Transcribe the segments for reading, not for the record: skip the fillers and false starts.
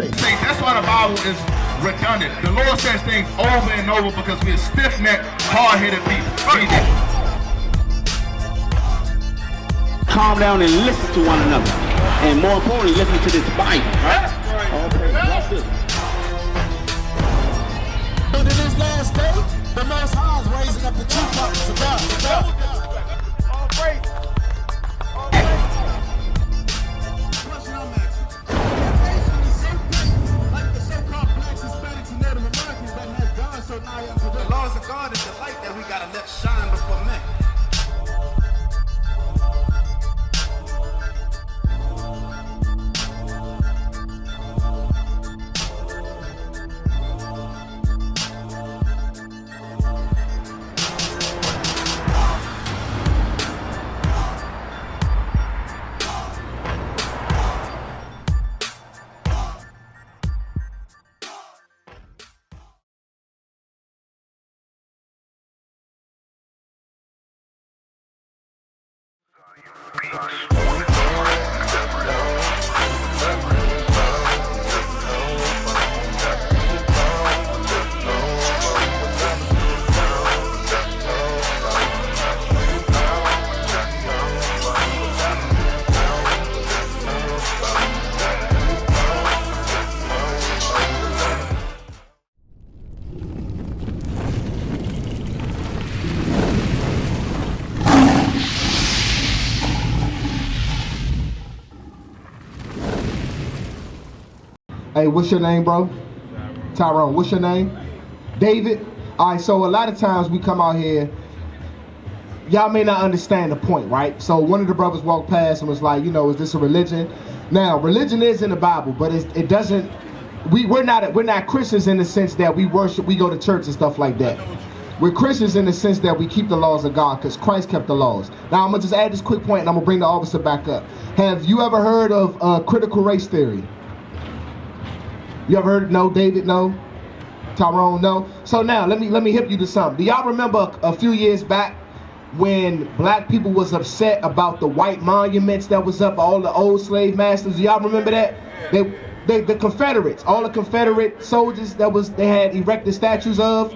say? That's why the Bible is redundant. The Lord says things over and over because we're stiff-necked, hard-headed people. Calm down and listen to one another. And more importantly, listen to this Bible. Right? Okay, watch this. But in this last day, the Most High is raising up the true prophets of God. All praise. Question I'm asking. The nation is so great, like the so-called blacks, Hispanics, and Native Americans that has gone so nigh unto The them. laws of God is the light that we gotta let shine before men. Hey, what's your name, bro? Tyrone. What's your name? David. All right, so a lot of times we come out here, y'all may not understand the point, right? So one of the brothers walked past and was like, you know, is this a religion? Now, religion is in the Bible, but it doesn't, we're not Christians in the sense that we worship, we go to church and stuff like that. We're Christians in the sense that we keep the laws of God because Christ kept the laws. Now, I'm going to just add this quick point and I'm going to bring the officer back up. Have you ever heard of critical race theory? You ever heard? No, David, no. Tyrone, no. So now let me hip you to something. Do y'all remember a few years back when black people was upset about the white monuments that was up, all the old slave masters? Do y'all remember that? The Confederates, all the Confederate soldiers they had erected statues of,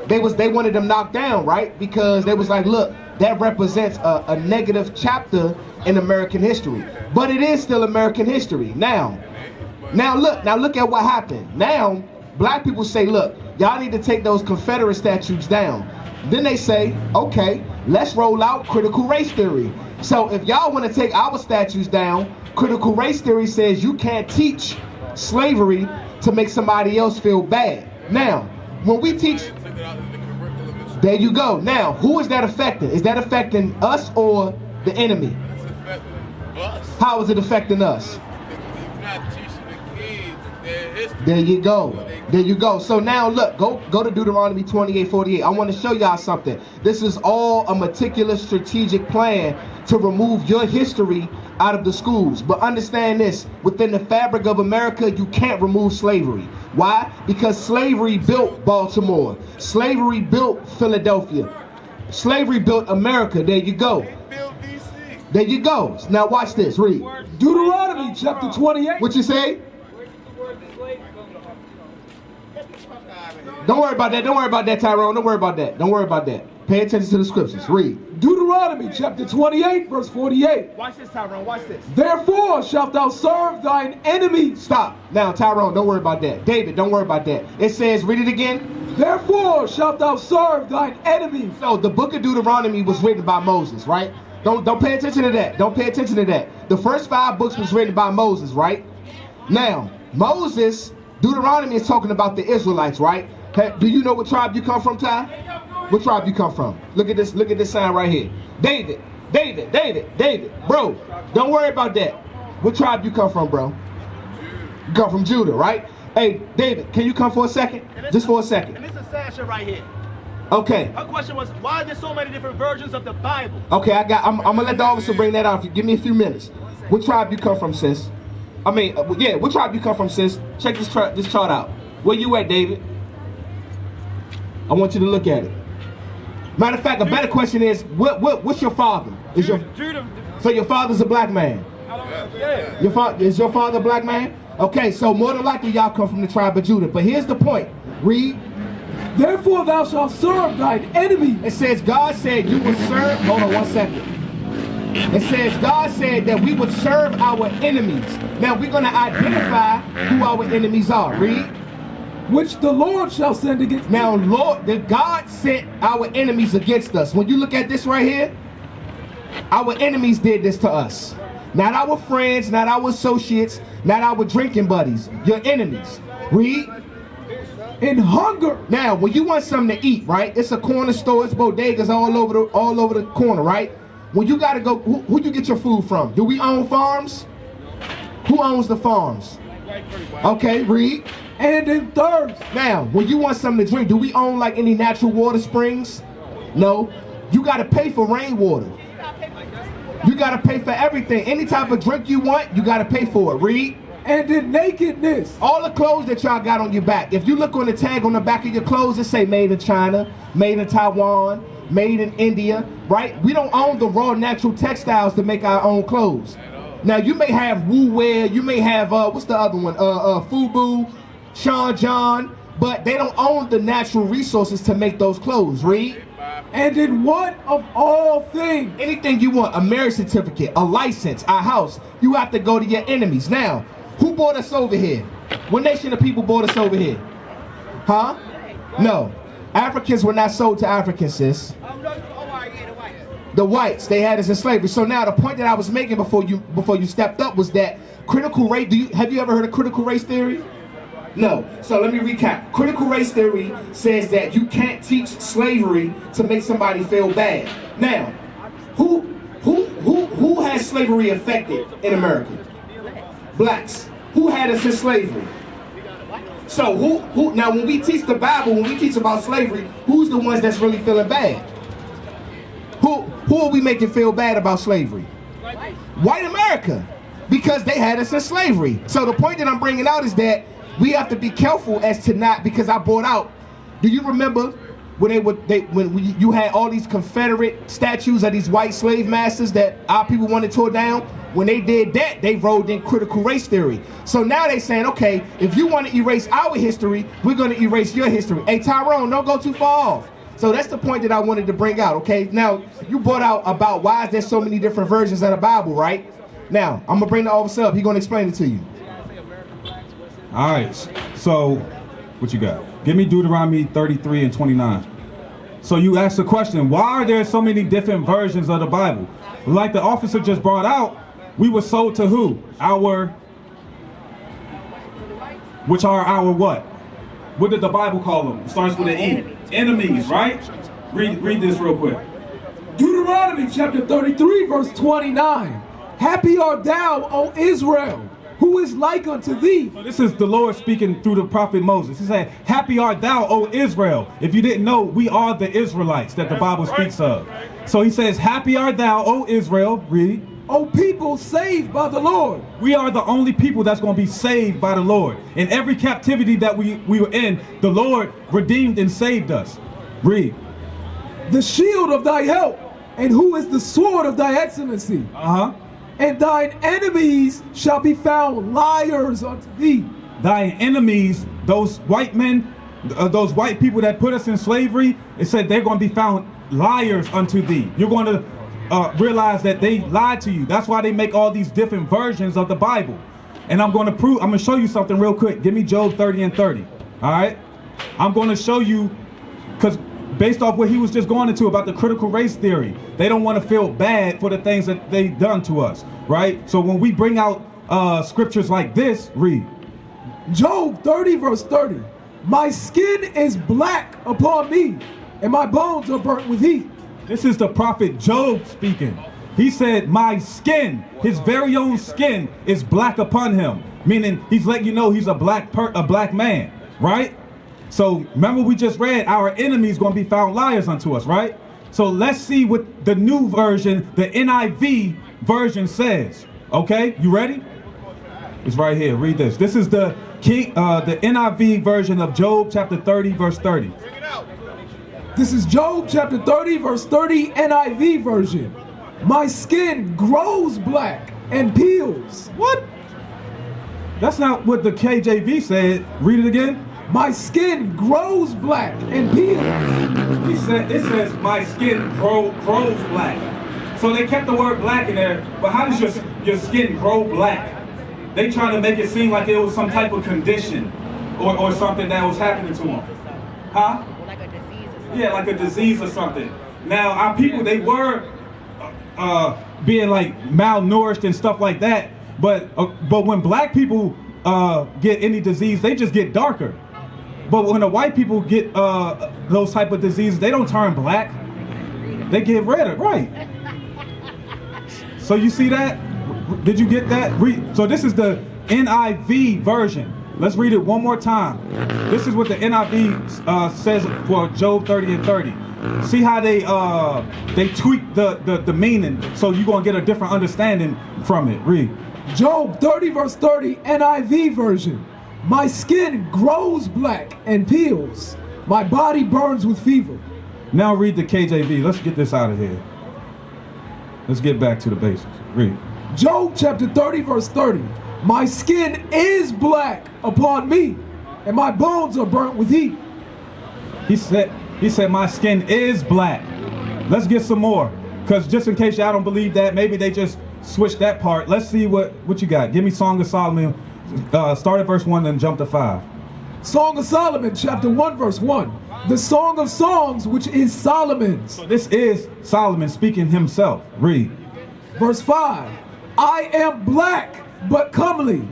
they wanted them knocked down, right? Because they was like, look, that represents a negative chapter in American history. But it is still American history. Now look at what happened. Now, black people say, look, y'all need to take those Confederate statues down. Then they say, okay, let's roll out critical race theory. So if y'all want to take our statues down, critical race theory says you can't teach slavery to make somebody else feel bad. Now, when we teach, there you go. Now, who is that affecting? Is that affecting us or the enemy? How is it affecting us? There you go. There you go. So now look, go to Deuteronomy 28:48. I want to show y'all something. This is all a meticulous strategic plan to remove your history out of the schools. But understand this, within the fabric of America, you can't remove slavery. Why? Because slavery built Baltimore. Slavery built Philadelphia. Slavery built America. There you go. There you go. Now watch this. Read. Deuteronomy chapter 28. What you say? Don't worry about that. Don't worry about that, Tyrone. Don't worry about that. Don't worry about that. Pay attention to the scriptures. Read. Deuteronomy chapter 28, verse 48. Watch this, Tyrone. Watch this. Therefore shalt thou serve thine enemy. Stop. Now, Tyrone, don't worry about that. David, don't worry about that. It says, read it again. Therefore shalt thou serve thine enemy. So the book of Deuteronomy was written by Moses, right? Don't pay attention to that. Don't pay attention to that. The first 5 books was written by Moses, right? Now, Moses, Deuteronomy is talking about the Israelites, right? Hey, do you know what tribe you come from, Ty? What tribe you come from? Look at this sign right here. David, bro, don't worry about that. What tribe you come from, bro? You come from Judah, right? Hey, David, can you come for a second? Just for a second. And this is Sasha right here. Okay. Her question was, why are there so many different versions of the Bible? Okay, I'm gonna let the officer bring that out. Give me a few minutes. What tribe you come from, sis? I mean, yeah, what tribe you come from, sis? Check this chart out. Where you at, David? I want you to look at it. Matter of fact, a better question is, what's your father? So your father's a black man? Yeah. Is your father a black man? Okay, so more than likely y'all come from the tribe of Judah. But here's the point. Read. Therefore thou shalt serve thine enemy. It says God said you would serve. Hold on 1 second. It says God said that we would serve our enemies. Now we're going to identify who our enemies are. Read. Which the Lord shall send against. Now Lord, that God sent our enemies against us. When you look at this right here, our enemies did this to us. Not our friends, not our associates, not our drinking buddies. Your enemies. Read. In hunger. Now, when you want something to eat, right? It's a corner store, it's bodegas all over the corner, right? When you gotta go, who you get your food from? Do we own farms? Who owns the farms? Okay, read. And in thirst. Now, when you want something to drink, do we own like any natural water springs? No. You gotta pay for rainwater. You gotta pay for everything. Any type of drink you want, you gotta pay for it. Read. And in nakedness. All the clothes that y'all got on your back. If you look on the tag on the back of your clothes, it say made in China, made in Taiwan, made in India, right? We don't own the raw natural textiles to make our own clothes. Now you may have Wu Wear, you may have what's the other one? Fubu, Sean John, but they don't own the natural resources to make those clothes. Read. And in what of all things? Anything you want, a marriage certificate, a license, a house, you have to go to your enemies. Now, who brought us over here? What nation of people brought us over here? Huh? No. Africans were not sold to Africans, sis. The whites, they had us in slavery. So now the point that I was making before you stepped up was that critical race, have you ever heard of critical race theory? No. So let me recap. Critical race theory says that you can't teach slavery to make somebody feel bad. Now, who has slavery affected in America? Blacks. Who had us in slavery? So who now when we teach the Bible, when we teach about slavery, who's the ones that's really feeling bad? Who are we making feel bad about slavery? White America. Because they had us in slavery. So the point that I'm bringing out is that we have to be careful as to not, because I brought out, do you remember when you had all these Confederate statues of these white slave masters that our people wanted tore down? When they did that, they rolled in critical race theory. So now they saying, okay, if you want to erase our history, we're going to erase your history. Hey, Tyrone, don't go too far off. So that's the point that I wanted to bring out, okay? Now, you brought out about why is there so many different versions of the Bible, right? Now, I'm going to bring the officer up. He's going to explain it to you. All right, so what you got? Give me Deuteronomy 33 and 29. So you asked the question, why are there so many different versions of the Bible? Like the officer just brought out, we were sold to who? Which are our what? What did the Bible call them? It starts with an E. Enemies, right? Read this real quick. Deuteronomy chapter 33 verse 29. Happy art thou, O Israel, who is like unto thee. So this is the Lord speaking through the prophet Moses. He said, happy art thou, O Israel. If you didn't know, we are the Israelites that the Bible speaks of. So he says, happy art thou, O Israel. Read. O people saved by the Lord. We are the only people that's going to be saved by the Lord. In every captivity that we were in, the Lord redeemed and saved us. Read. The shield of thy help, and who is the sword of thy excellency. And thine enemies shall be found liars unto thee. Thine enemies, those white men, those white people that put us in slavery, it said they're going to be found liars unto thee. You're going to realize that they lied to you. That's why they make all these different versions of the Bible. And I'm going to show you something real quick. Give me Job 30 and 30. All right? I'm going to show you, because based off what he was just going into about the critical race theory, they don't want to feel bad for the things that they've done to us, right? So when we bring out scriptures like this, read. Job 30 verse 30. My skin is black upon me, and my bones are burnt with heat. This is the prophet Job speaking. He said, my skin, his very own skin, is black upon him. Meaning he's letting you know he's a black man, right? So remember we just read our enemies going to be found liars unto us, right? So let's see what the new version, the NIV version says. Okay, you ready? It's right here. Read this. This is the NIV version of Job chapter 30 verse 30. This is Job chapter 30 verse 30 NIV version. My skin grows black and peels. What? That's not what the KJV said. Read it again. My skin grows black and peels. It says my skin grows black. So they kept the word black in there, but how does your skin grow black? They trying to make it seem like it was some type of condition or something that was happening to them. Huh? Like a disease or something. Yeah, like a disease or something. Now, our people, they were being like malnourished and stuff like that, but when black people get any disease, they just get darker. But when the white people get those type of diseases, they don't turn black. They get redder, right? So you see that? Did you get that? So this is the NIV version. Let's read it one more time. This is what the NIV says for Job 30 and 30. See how they tweak the meaning, so you're gonna get a different understanding from it. Read. Job 30 verse 30 NIV version. My skin grows black and peels. My body burns with fever. Now read the KJV. Let's get this out of here. Let's get back to the basics. Read. Job chapter 30 verse 30. My skin is black upon me, and my bones are burnt with heat. He said my skin is black. Let's get some more. Because just in case y'all don't believe that, maybe they just switched that part. Let's see what you got. Give me Song of Solomon. Start at verse 1 and jump to 5. Song of Solomon, chapter 1, verse 1. The Song of Songs, which is Solomon's. So this is Solomon speaking himself. Read. Verse 5. I am black, but comely,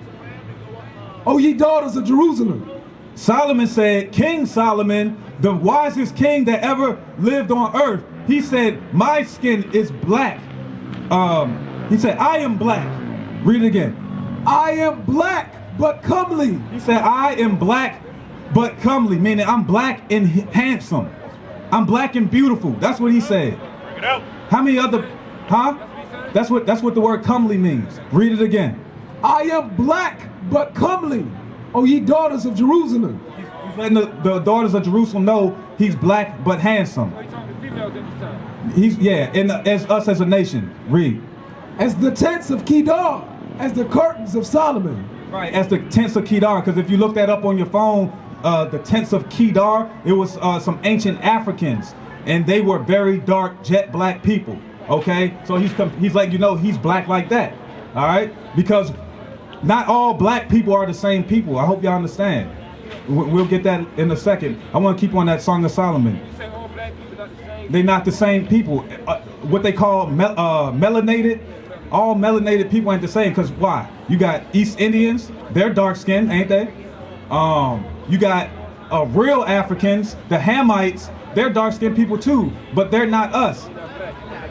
O ye daughters of Jerusalem. Solomon said, King Solomon, the wisest king that ever lived on earth, he said, my skin is black. He said, I am black. Read it again. I am black, but comely. He said, I am black, but comely, meaning I'm black and handsome. I'm black and beautiful. That's what he said. Bring it out. How many other, huh? That's what the word comely means. Read it again. I am black, but comely, O ye daughters of Jerusalem. He's letting the daughters of Jerusalem know he's black, but handsome. As us as a nation. Read. As the tents of Kedar, as the curtains of Solomon. Right, as the tents of Kedar, because if you look that up on your phone, the tents of Kedar, it was some ancient Africans, and they were very dark, jet black people. Okay, so he's like, he's black like that. All right, because not all black people are the same people. I hope y'all understand. We'll get that in a second. I want to keep on that Song of Solomon. You say all black people not the same? They're not the same people. What they call melanated. All melanated people ain't the same, because why? You got East Indians, they're dark skinned, ain't they? You got real Africans, the Hamites, they're dark skinned people too, but they're not us.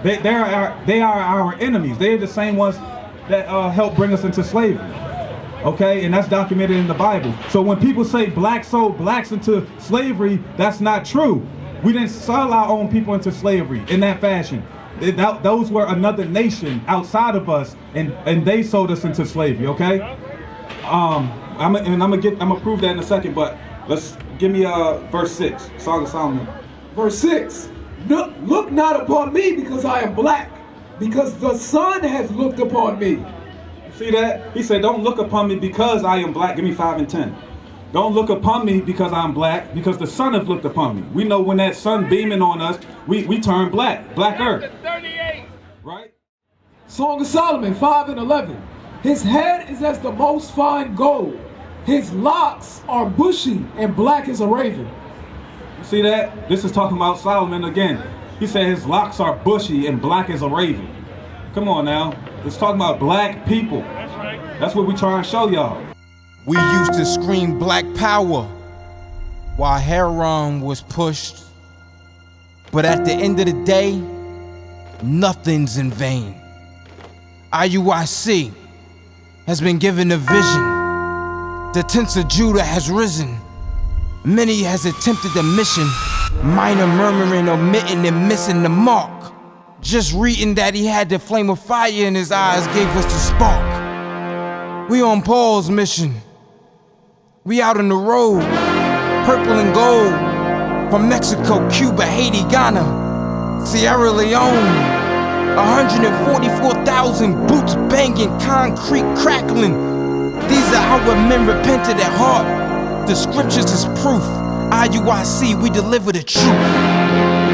They are our enemies. They're the same ones that helped bring us into slavery. Okay, and that's documented in the Bible. So when people say black sold blacks into slavery, that's not true. We didn't sell our own people into slavery in that fashion. Those were another nation outside of us, and they sold us into slavery. Okay, I'm gonna prove that in a second. But let's give me verse 6, Song of Solomon. Verse 6. Look not upon me because I am black, because the sun has looked upon me. See that? He said, don't look upon me because I am black. Give me 5 and 10. Don't look upon me because I'm black, because the sun has looked upon me. We know when that sun beaming on us, we turn black, black earth. 38. Right? Song of Solomon 5 and 11. His head is as the most fine gold. His locks are bushy and black as a raven. See that? This is talking about Solomon again. He said his locks are bushy and black as a raven. Come on now. It's talking about black people. That's right. That's what we try and show y'all. We used to scream black power while Heron was pushed. But at the end of the day, nothing's in vain. IUIC has been given a vision. The tents of Judah has risen. Many has attempted the mission. Minor murmuring, omitting, and missing the mark. Just reading that he had the flame of fire in his eyes gave us the spark. We on Paul's mission. We out on the road, purple and gold. From Mexico, Cuba, Haiti, Ghana, Sierra Leone. 144,000 boots banging, concrete crackling. These are our men repented at heart. The scriptures is proof. IUIC, we deliver the truth.